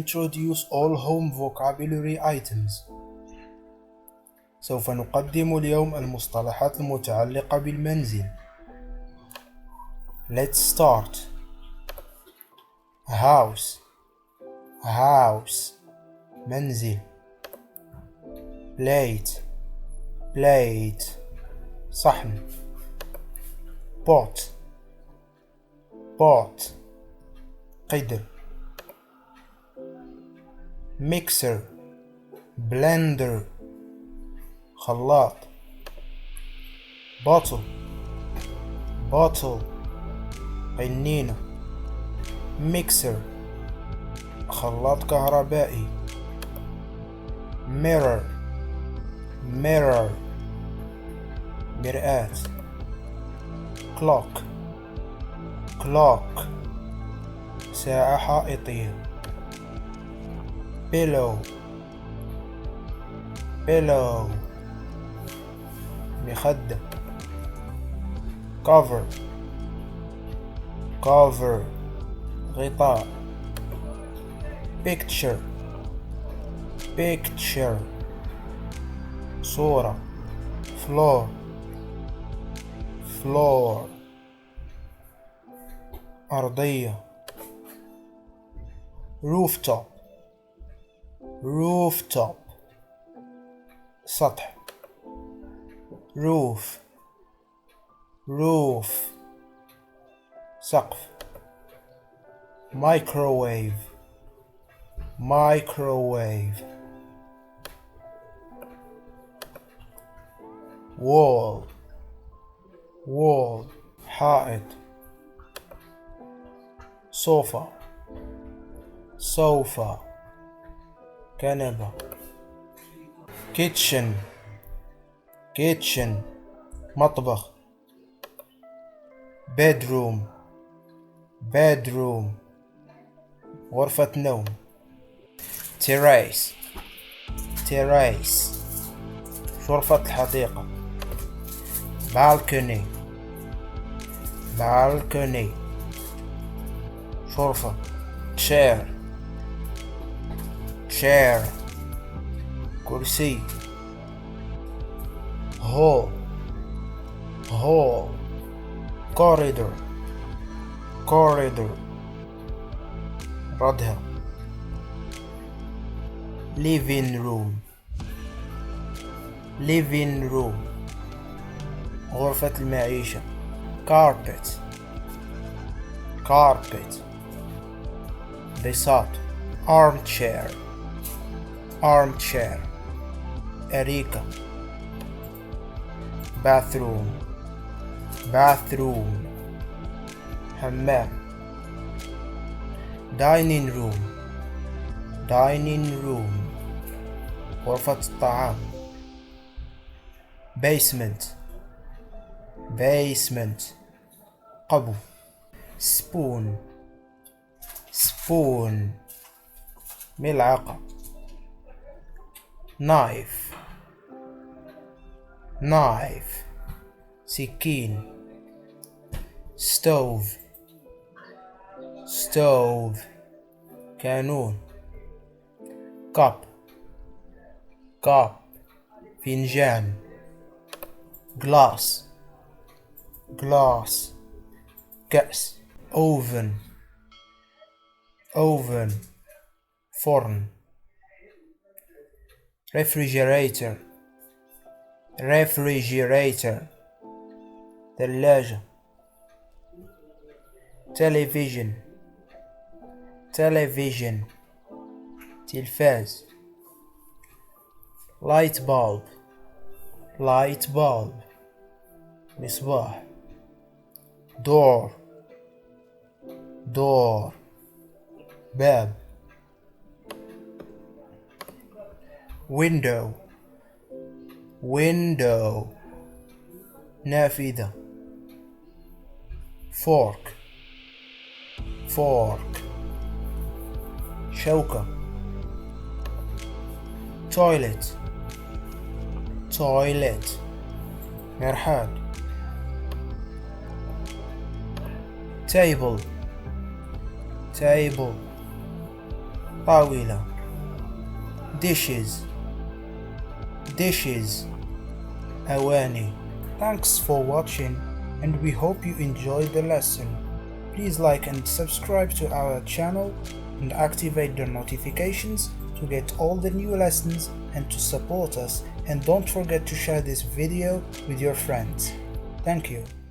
introduce all home vocabulary items. سوف نقدم اليوم المصطلحات المتعلقة بالمنزل. Let's start. house منزل. plate صحن. pot قدر. mixer blender خلاط. bottle قنينة. mixer خلاط كهربائي. mirror مرآة. clock ساعة حائطية. pillow مخدة. cover غطاء. picture صورة. floor أرضية. rooftop سطح. roof سقف. microwave wall حائط. sofa كنبة. kitchen مطبخ. bedroom غرفة نوم. terrace شرفة الحديقة. balcony شرفة. chair كرسي. hall corridor ردها. living room غرفة المعيشة. carpet بساط. armchair أريكة. bathroom حمام. dining room غرفة الطعام. basement قبو. spoon ملعقة. knife سكين. stove كانون. cup فنجان. glass كأس. oven فرن. refrigerator ثلاجة. television تلفاز. light bulb مصباح. door باب. window نافذة. fork شوكة. toilet مرحاض. table طاولة. dishes أواني. Thanks for watching and we hope you enjoyed the lesson. Please like and subscribe to our channel and activate the notifications to get all the new lessons and to support us, and don't forget to share this video with your friends. Thank you.